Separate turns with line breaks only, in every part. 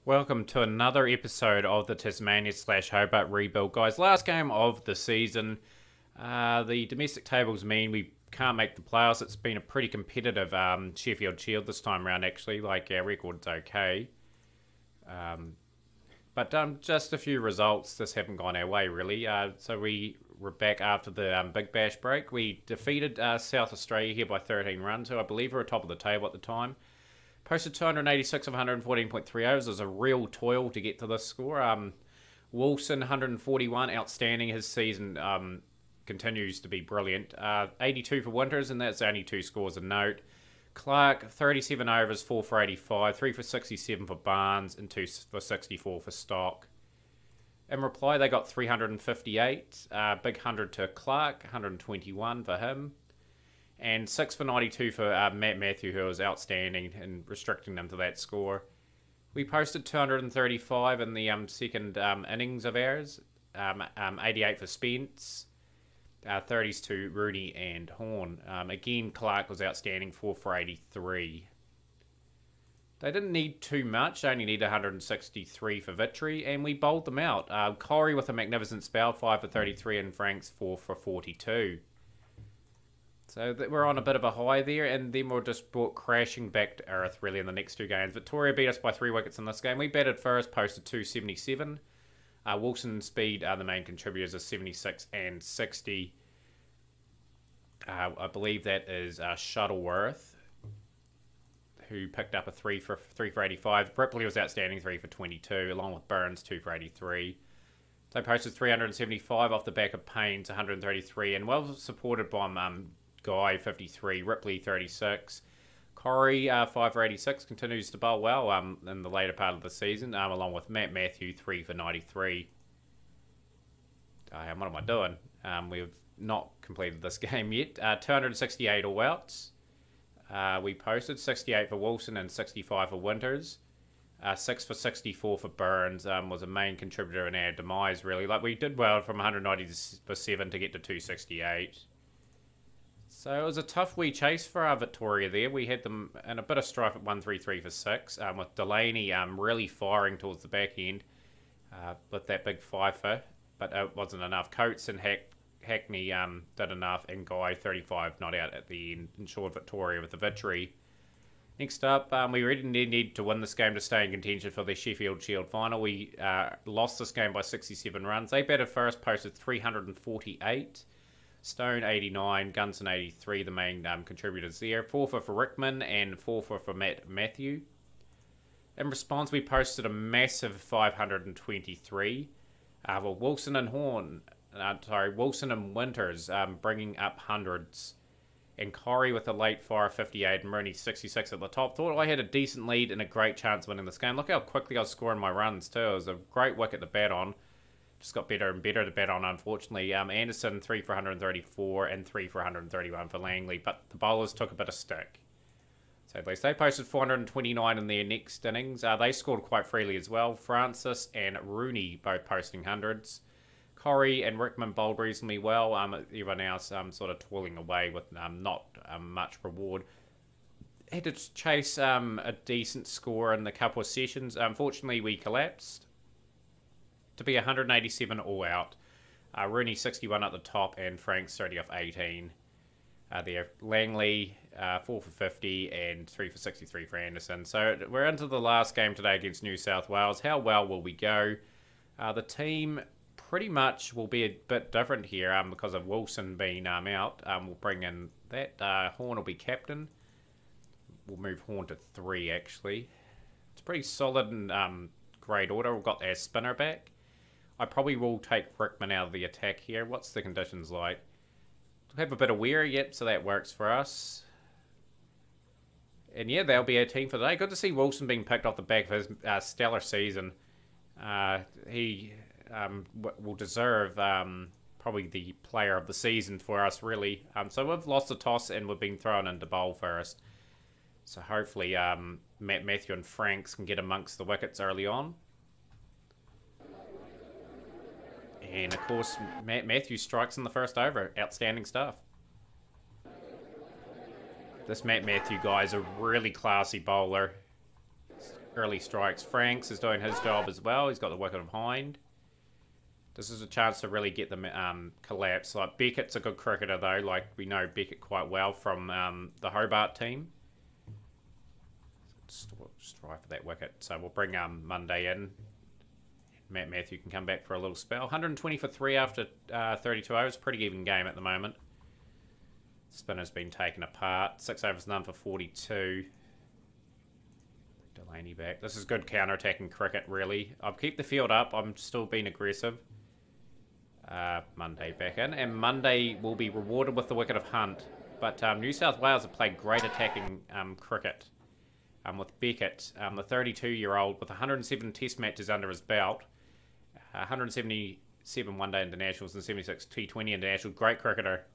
Welcome to another episode of the Tasmania / Hobart rebuild, guys. Last game of the season. The domestic tables mean we can't make the playoffs. It's been a pretty competitive Sheffield Shield this time around, actually. Like, our record's okay. But just a few results. This haven't gone our way, really. So we were back after the Big Bash break. We defeated South Australia here by 13 runs, who I believe were top of the table at the time. Posted 286 of 114.3 overs. It was a real toil to get to this score. Wilson, 141, outstanding. His season continues to be brilliant. 82 for Winters, and that's only two scores of note. Clark, 37 overs, 4 for 85, 3 for 67 for Barnes, and 2 for 64 for Stock. In reply, they got 358. Big 100 to Clark, 121 for him. And 6 for 92 for Matt Matthew, who was outstanding in restricting them to that score. We posted 235 in the second innings of ours. 88 for Spence. 30s to Rooney and Horn. Again, Clark was outstanding, 4 for 83. They didn't need too much, only need 163 for victory, and we bowled them out. Corey with a magnificent spell, 5 for 33, and Franks 4 for 42. So we're on a bit of a high there, and then we're just brought crashing back to earth, really, in the next two games. Victoria beat us by 3 wickets in this game. We batted first, posted 277. Wilson Speed are the main contributors of 76 and 60. I believe that is Shuttleworth, who picked up a 3 for 85. Ripley was outstanding, 3 for 22, along with Burns, 2 for 83. They posted 375 off the back of Payne's 133, and well supported by Guy, 53, Ripley, 36. Corey, 5 for 86, continues to bowl well in the later part of the season, along with Matt Matthew, 3 for 93. What am I doing? We've not completed this game yet. 268 all outs. We posted 68 for Wilson and 65 for Winters. 6 for 64 for Burns was a main contributor in our demise, really. Like, we did well from 190 for 7 to get to 268. So it was a tough wee chase for our Victoria there. We had them in a bit of strife at 133 for 6, with Delaney really firing towards the back end with that big 5-for, but it wasn't enough. Coates and Hackney did enough, and Guy, 35, not out at the end, ensured Victoria with the victory. Next up, we really need to win this game to stay in contention for the Sheffield Shield final. We lost this game by 67 runs. They batted first, posted 348. Stone, 89. Gunson, 83, the main contributors there. 4 for Rickman and 4 for Matt Matthew. In response, we posted a massive 523. Wilson and Winters bringing up hundreds. And Corey with a late fire 58 and Rooney 66 at the top. Thought I had a decent lead and a great chance of winning this game. Look how quickly I was scoring my runs too. It was a great wicket to bat on. Just got better and better to bat on, unfortunately. Anderson, 3 for 134 and 3 for 131 for Langley. But the bowlers took a bit of stick. So at least they posted 429 in their next innings. They scored quite freely as well. Francis and Rooney both posting hundreds. Corey and Rickman bowled reasonably well. Everyone else sort of toiling away with not much reward. Had to chase a decent score in the couple of sessions. Unfortunately, we collapsed to be 187 all out. Rooney 61 at the top and Franks 30 off 18. There, Langley 4 for 50 and 3 for 63 for Anderson. So we're into the last game today against New South Wales. How well will we go? The team pretty much will be a bit different here because of Wilson being out. We'll bring in that. Horn will be captain. We'll move Horn to 3, actually. It's pretty solid and great order. We've got our spinner back. I probably will take Rickman out of the attack here. What's the conditions like? We have a bit of wear, yep, so that works for us. And yeah, that'll be our team for today. Good to see Wilson being picked off the back of his stellar season. He will deserve probably the player of the season for us, really. So we've lost the toss and we've been thrown into bowl first. So hopefully Matt Matthew and Franks can get amongst the wickets early on. And, of course, Matt Matthews strikes in the first over. Outstanding stuff. This Matt Matthew guy is a really classy bowler. early strikes. Franks is doing his job as well. He's got the wicket behind. This is a chance to really get them collapse. Like, Beckett's a good cricketer, though. Like, we know Beckett quite well from the Hobart team. Just try for that wicket. So we'll bring Monday in. Matt Matthew can come back for a little spell. 120 for 3 after 32 overs. Pretty even game at the moment. Spinner's been taken apart. 6 overs, none for 42. Delaney back. This is good counter-attacking cricket, really. I'll keep the field up. I'm still being aggressive. Monday back in. And Monday will be rewarded with the wicket of Hunt. But New South Wales have played great attacking cricket with Beckett, the 32-year-old, with 107 test matches under his belt. 177 one-day internationals and 76 T20 internationals. Great cricketer.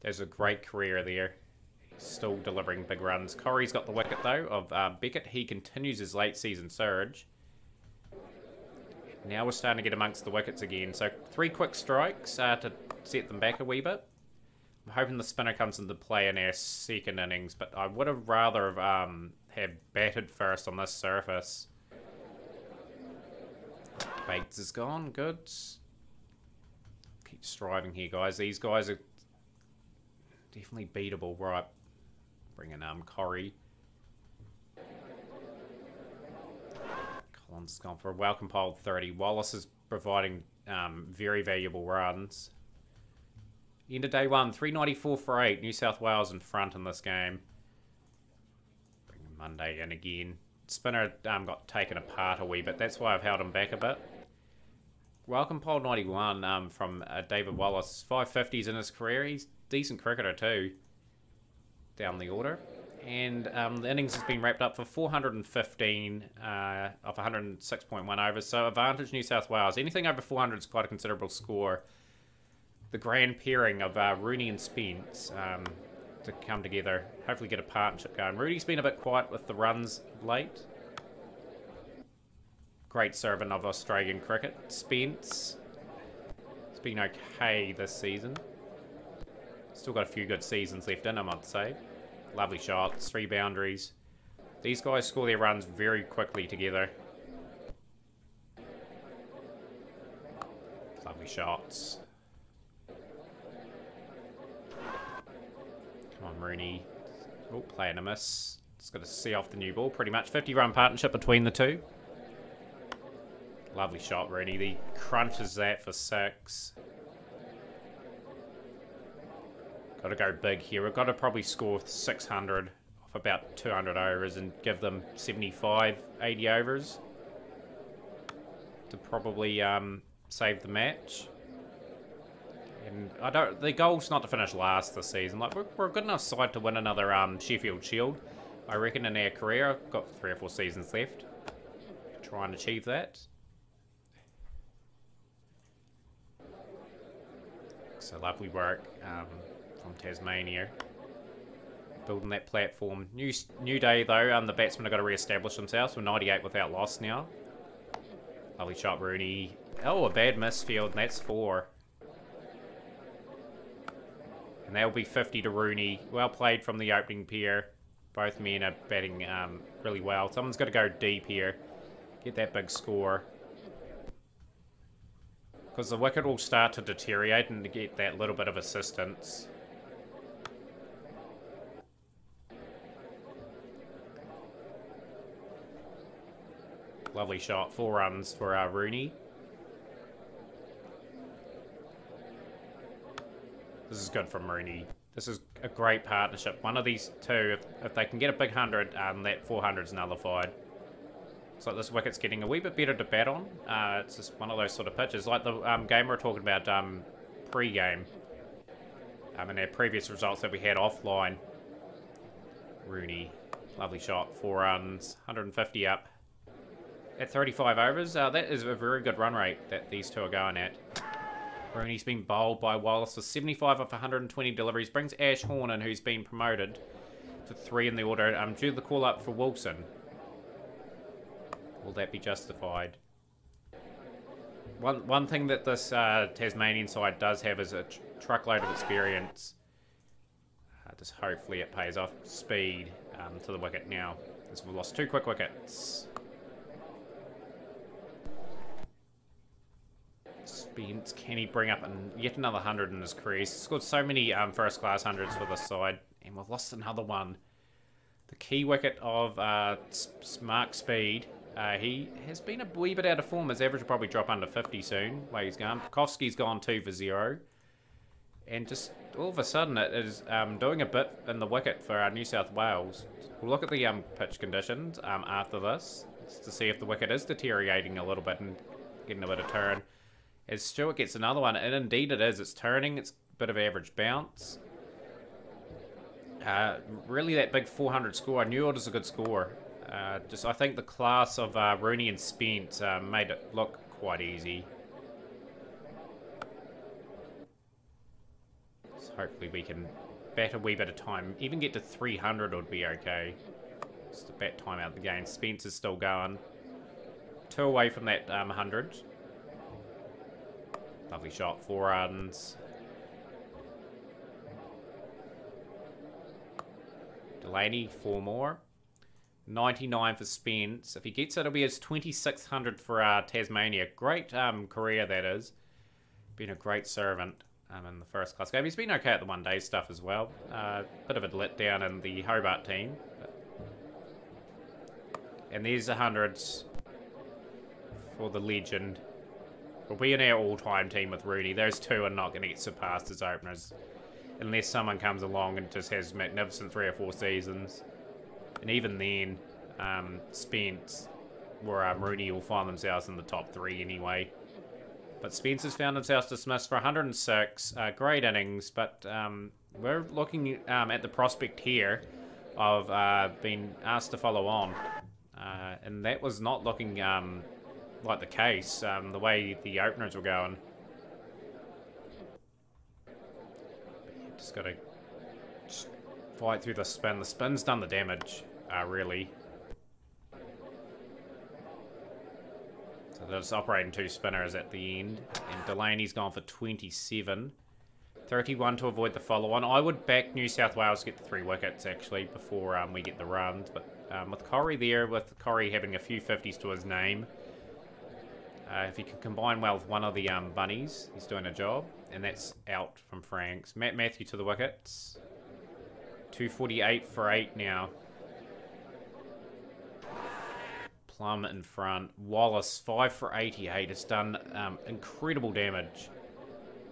There's a great career there. He's still delivering big runs. Corrie's got the wicket, though, of Beckett. He continues his late-season surge. Now we're starting to get amongst the wickets again. So 3 quick strikes to set them back a wee bit. I'm hoping the spinner comes into play in our second innings, but I would have rather have batted first on this surface. Bates is gone. Good. Keep striving here, guys. These guys are definitely beatable. Right. Bring in Corrie. Collins has gone for a well-compiled 30. Wallace is providing very valuable runs. End of day 1, 394 for 8. New South Wales in front in this game. Bring Monday in again. Spinner got taken apart a wee bit. That's why I've held him back a bit. Well-compiled 91 from David Wallace. 550s in his career. He's a decent cricketer too. Down the order. And the innings has been wrapped up for 415 off 106.1 overs. So advantage New South Wales. Anything over 400 is quite a considerable score. The grand pairing of Rooney and Spence to come together. Hopefully get a partnership going. Rooney's been a bit quiet with the runs of late. Great servant of Australian cricket. Spence has been okay this season. Still got a few good seasons left in him, I'd say. Lovely shots, 3 boundaries. These guys score their runs very quickly together. Lovely shots. Come on, Rooney. Oh, playing a miss. Just got to see off the new ball, pretty much. 50-run partnership between the two. Lovely shot, Rooney. He crunches that for 6. Got to go big here. We've got to probably score 600 off about 200 overs and give them 75, 80 overs to probably save the match. And the goal's not to finish last this season. Like, we're a good enough side to win another Sheffield Shield, I reckon, in our career. I've got 3 or 4 seasons left. Try and achieve that. So lovely work from Tasmania. Building that platform. New day, though. The batsmen have got to re-establish themselves. We're 98 without loss now. Lovely shot, Rooney. Oh, a bad misfield, and that's 4. And that'll be 50 to Rooney. Well played from the opening pair. Both men are batting really well. Someone's got to go deep here. Get that big score. Because the wicket will start to deteriorate and to get that little bit of assistance. Lovely shot. 4 runs for Rooney. This is good from Rooney. This is a great partnership. One of these two, if they can get a big 100, that 400's nullified. It's like this wicket's getting a wee bit better to bat on. It's just one of those sort of pitches. Like the game we were talking about pre-game. In our previous results that we had offline. Rooney. Lovely shot. 4 runs. 150 up. At 35 overs, that is a very good run rate that these two are going at. Rooney's been bowled by Wallace with 75 off 120 deliveries. Brings Ash Horn in, who's been promoted to 3 in the order. Due to the call-up for Wilson. Will that be justified? One thing that this Tasmanian side does have is a truckload of experience. Just hopefully it pays off. Speed to the wicket now, as we've lost 2 quick wickets. Spence, can he bring up yet another 100 in his career? He's scored so many first-class hundreds for this side, and we've lost another one. The key wicket of Mark Speed. He has been a wee bit out of form. His average will probably drop under 50 soon, where he's gone. Pekowski's gone 2 for 0. And just all of a sudden it is doing a bit in the wicket for New South Wales. We'll look at the pitch conditions after this, just to see if the wicket is deteriorating a little bit and getting a bit of turn. As Stewart gets another one, and indeed it is. It's turning. It's a bit of average bounce. Really, that big 400 score, I knew it was a good score. I think the class of Rooney and Spence made it look quite easy. So hopefully we can bat a wee bit of time. Even get to 300 would be okay. Just to bat time out the game. Spence is still going. 2 away from that 100. Lovely shot, 4 runs. Delaney, 4 more. 99 for Spence. If he gets it, it'll be his 2600 for Tasmania. Great career, that is. Been a great servant in the first class game. He's been okay at the one-day stuff as well. Bit of a letdown in the Hobart team. And there's 100s for the legend. We'll be in our all-time team with Rooney. Those two are not going to get surpassed as openers unless someone comes along and just has magnificent 3 or 4 seasons. And even then, Spence or Rooney will find themselves in the top 3 anyway. But Spence has found himself dismissed for 106. Great innings, but we're looking at the prospect here of being asked to follow on. And that was not looking like the case, the way the openers were going. Just got to fight through the spin. The spin's done the damage, really. So they're just operating 2 spinners at the end. And Delaney's gone for 27. 31 to avoid the follow-on. I would back New South Wales to get the 3 wickets, actually, before we get the runs. But with Corrie there, with Corrie having a few 50s to his name, if he can combine well with one of the bunnies, he's doing a job. And that's out from Franks. Matt Matthew to the wickets. 248 for 8 now. Plum in front. Wallace, 5 for 88. It's done incredible damage.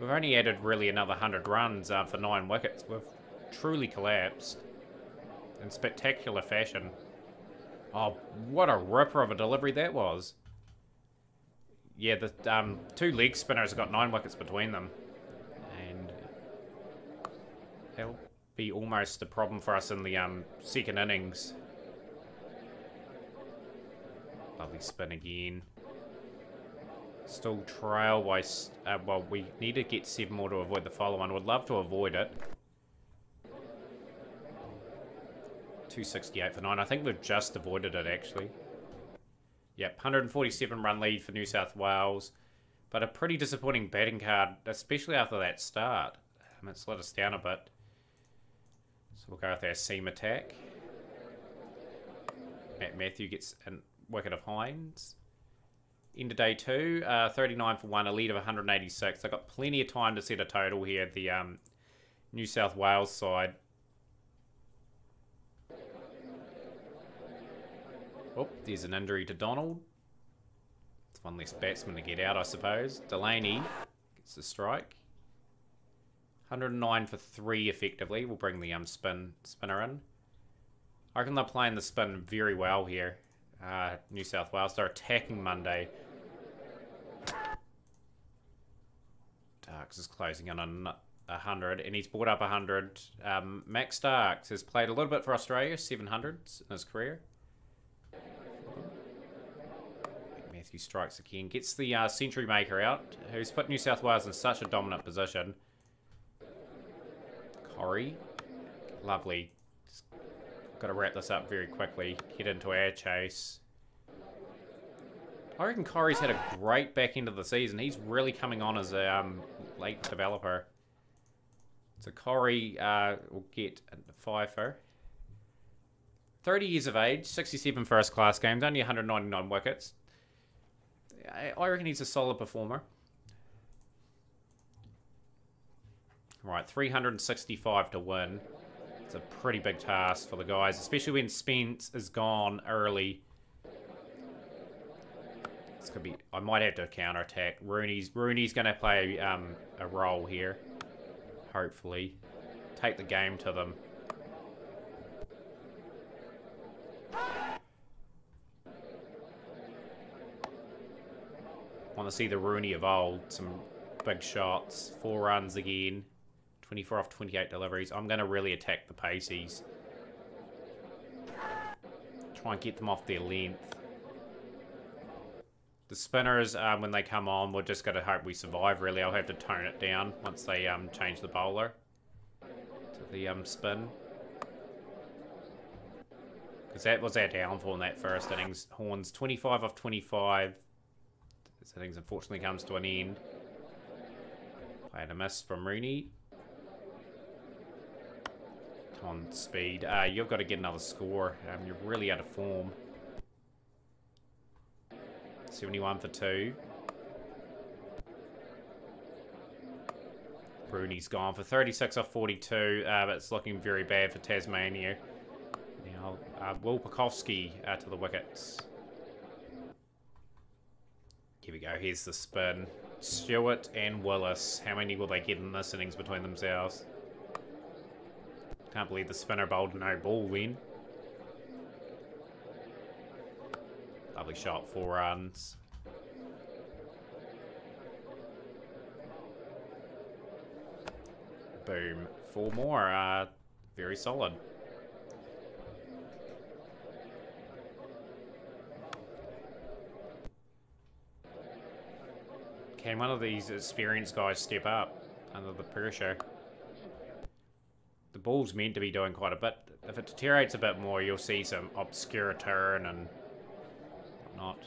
We've only added really another 100 runs for 9 wickets. We've truly collapsed in spectacular fashion. Oh, what a ripper of a delivery that was. Yeah, the 2 leg spinners have got 9 wickets between them. And that'll be almost a problem for us in the second innings. Lovely spin again. Still trail by... well, we need to get 7 more to avoid the follow-on. Would love to avoid it. 268 for 9. I think we've just avoided it, actually. Yep, 147 run lead for New South Wales. But a pretty disappointing batting card, especially after that start. It's let us down a bit. So we'll go with our seam attack. Matt Matthew gets a wicket of Hines. End of day 2, 39 for 1, a lead of 186. They've got plenty of time to set a total here, the New South Wales side. Oh, there's an injury to Donald. It's one less batsman to get out, I suppose. Delaney gets the strike. 109 for 3 effectively. We'll bring the spinner in. I reckon they're playing the spin very well here. New South Wales. They're attacking Monday. Starks is closing in on 100, and he's brought up 100. Max Starks has played a little bit for Australia, 700s in his career. Matthew strikes again, gets the century maker out, who's put New South Wales in such a dominant position. Corrie, lovely. Just got to wrap this up very quickly, get into our chase. I reckon Corrie's had a great back end of the season. He's really coming on as a late developer. So Corrie will get a fifer. 30 years of age, 67 first class games, only 199 wickets. I reckon he's a solid performer. Right, 365 to win. It's a pretty big task for the guys, especially when Spence is gone early. It's gonna be. I might have to counterattack. Rooney's gonna play a role here. Hopefully, take the game to them. Want to see the Rooney of old. Some big shots. 4 runs again. 24 off 28 deliveries. I'm gonna really attack the paceys. Try and get them off their length. The spinners, when they come on, we're just going to hope we survive, really. I'll have to tone it down once they change the bowler to the spin. Because that was our downfall in that first innings. Horns, 25 off 25. This innings unfortunately comes to an end. Played a miss from Rooney. Come on, Speed. You've got to get another score. You're really out of form. 71 for 2. Rooney's gone for 36 off 42, but it's looking very bad for Tasmania. Now, Will Pekowski to the wickets. Here we go, here's the spin. Stewart and Willis. How many will they get in this innings between themselves? Can't believe the spinner bowled no ball then. Lovely shot, 4 runs. Boom, 4 more. Very solid. Can one of these experienced guys step up under the pressure? The ball's meant to be doing quite a bit. If it deteriorates a bit more, you'll see some obscure turn and not.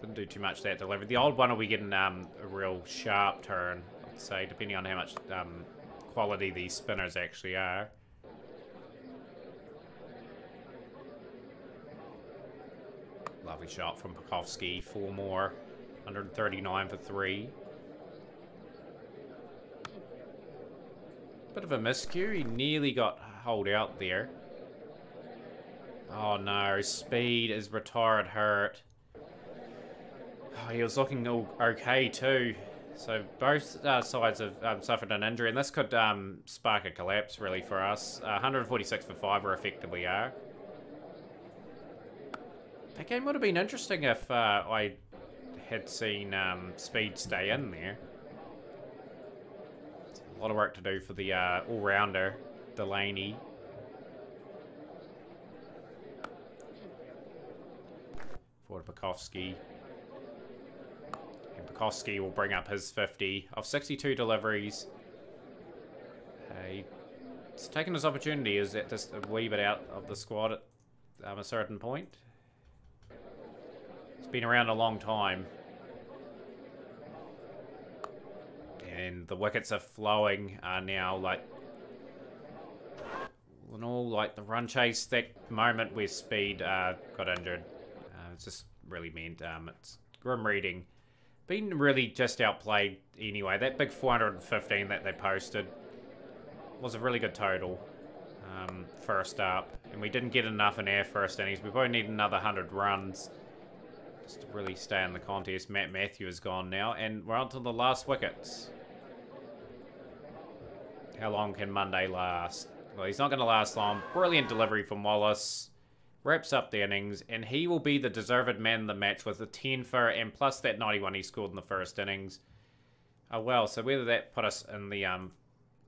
Didn't do too much that delivery. The old one will be getting a real sharp turn, I'd say, depending on how much quality these spinners actually are. Lovely shot from Pekowski. 4 more. 139 for 3. Bit of a miscue. He nearly got holed out there. Oh no, Speed is retired hurt. Oh, he was looking okay too. So both sides have suffered an injury, and this could spark a collapse really for us. 146 for 5 we effectively are. That game would have been interesting if I had seen Speed stay in there. It's a lot of work to do for the all-rounder, Delaney. For Pekowski. And Pekowski will bring up his 50 of 62 deliveries. He's taken his opportunity. Is that just a wee bit out of the squad at a certain point? It's been around a long time. And the wickets are flowing now, like the run chase, that moment where Speed got injured. It's just really meant it's grim reading. Been really just outplayed anyway. That big 415 that they posted was a really good total first up. And we didn't get enough in our first innings. We probably need another 100 runs just to really stay in the contest. Matt Matthew is gone now. And we're on to the last wickets. How long can Monday last? Well, he's not going to last long. Brilliant delivery from Wallace. Wraps up the innings, and he will be the deserved man of the match with a 10 for and plus that 91 he scored in the first innings. Oh well, so whether that put us in the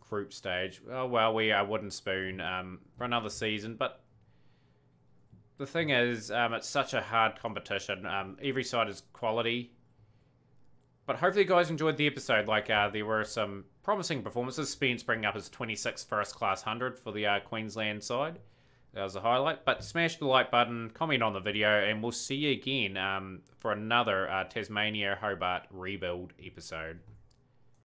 group stage, oh well, we are wooden spoon for another season. But the thing is, it's such a hard competition. Every side is quality. But hopefully you guys enjoyed the episode. Like, there were some promising performances. Spence bringing up his 26th first-class 100 for the Queensland side. That was a highlight. But smash the like button, comment on the video, and we'll see you again for another Tasmania Hobart Rebuild episode.